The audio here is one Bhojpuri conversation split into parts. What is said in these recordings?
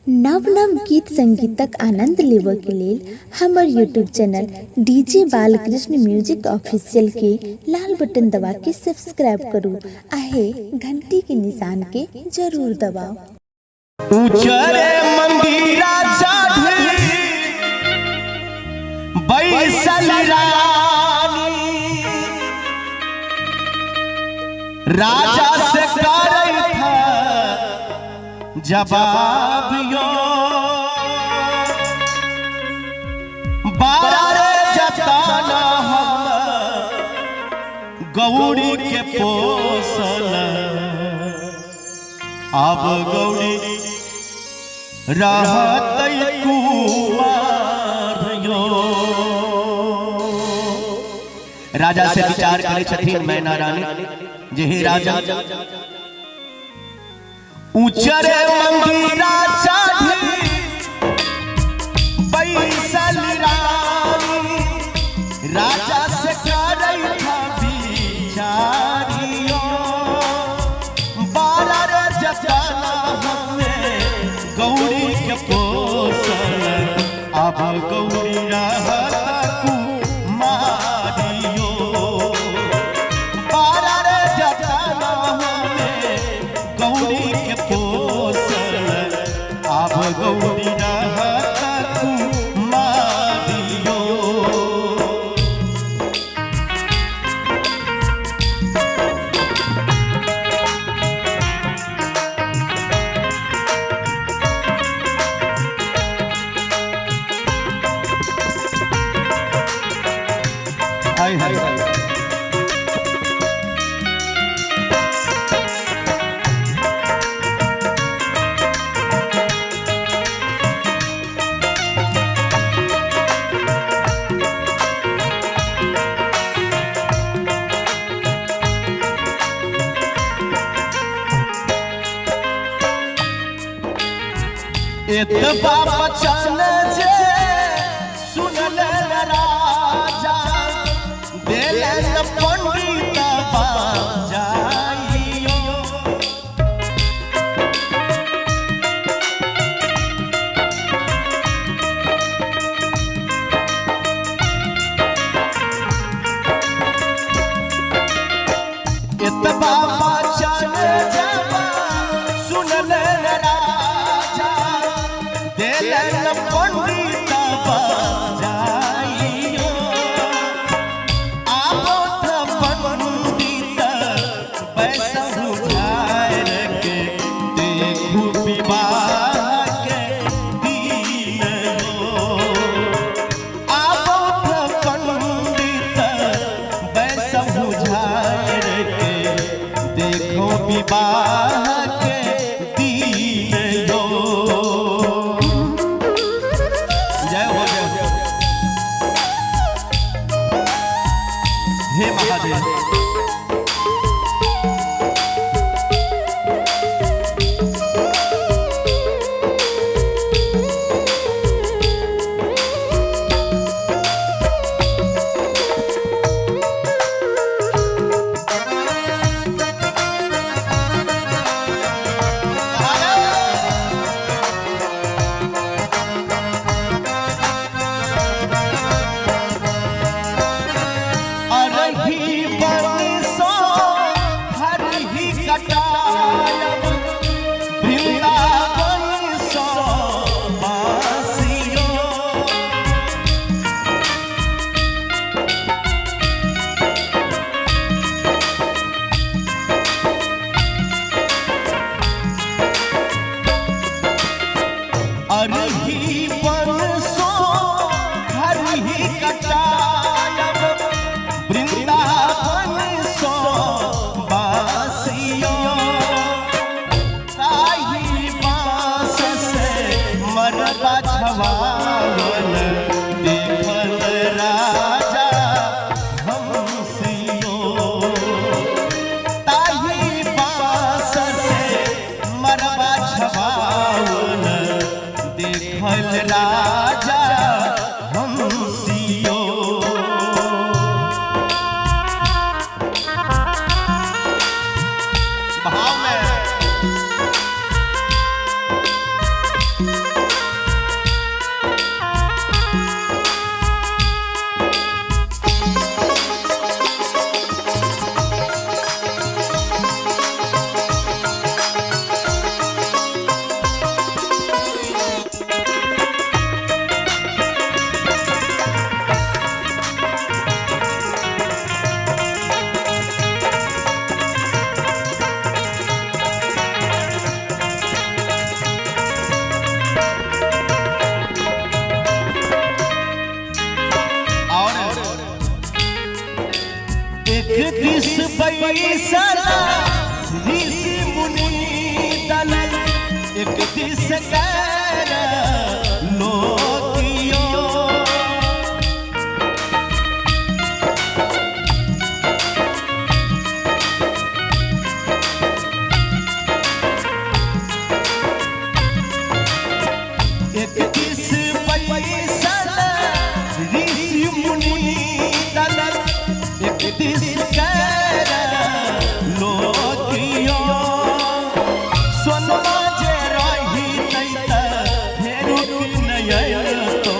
नव नव गीत संगीतक आनंद लेबऽ के लेल हमर YouTube channel DJ Balkrishna music official के लाल बटन दबा के सब्सक्राइब करू आहे घंटी के निशान के जरूर दबाओ। उचरे मंदिरा चढ़ी बैसल रानी राजा से करे था जवाब यो बारह जताना हम गौरी के पोसल अब गौरी रहत कुमार यो। राजा से विचार करे छथिन मैना रानी जे हे राजा ऊंचरे मंदिरा चढ़ी बैसल रानी राजा से करे था बिचारियो बारह जताना हमें गौरी के पोसल अब गौरी रहत कुमारियो बारह जताना हमें गौरी के पोसल अब गौरी रहत कुमारियो। हाय हाय एतबा बचन जे सुनल राजा देलन पंडित बाजाइयो एतबा बचन जब सुनल राजा देलन पंडित बाजाइयो आबोध पंडित बैसहु ठार के देखू विवाह के दिन हो आबोध पंडित बैसहु ठार के देखो विवाह के दिन हो। हे महादेव देखल राजा हंसियो ताही बास से मरबा छवावल देखल राजा हंसियो। भाव में पैसा ऋषि मुनि दल एक दिस कर लोकियो एक दिस पैसा ऋषि मुनि दल एक दिस कर लोकियो सोनमा जे रही तैता फेरू नयन तो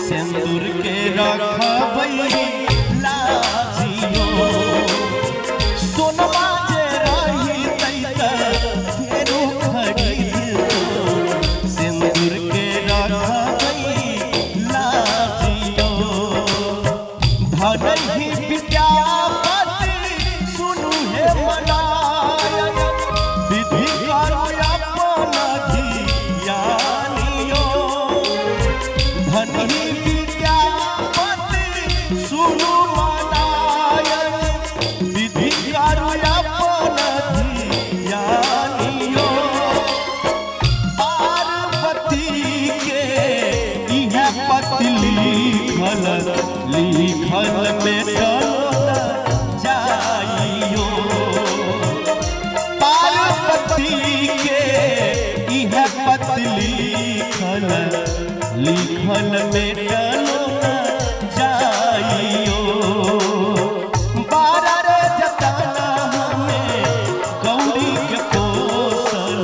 सिंदूर के रखबै लाजियो सोनमा जे रही तैता फेरू खरीद तो सिंदूर के रखबै लाजियो धन ही विद्यापति सुनु हे मनाय विधि करो अपन धियानियो धन ही विद्यापति सुनु मनाय विधि करो अपन धियानियो पार्वती के इह पति लिखल में जाइयो पार्वती के इह पति लिखल में जाइयो बारह रे जतना हमें गौरी के पोसल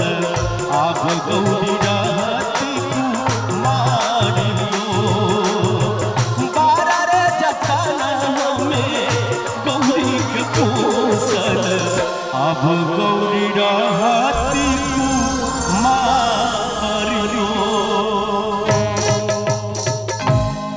आब गौरी रहती कुमारियो बारह रे जतना हमें गौरी के पोसल आब गौरी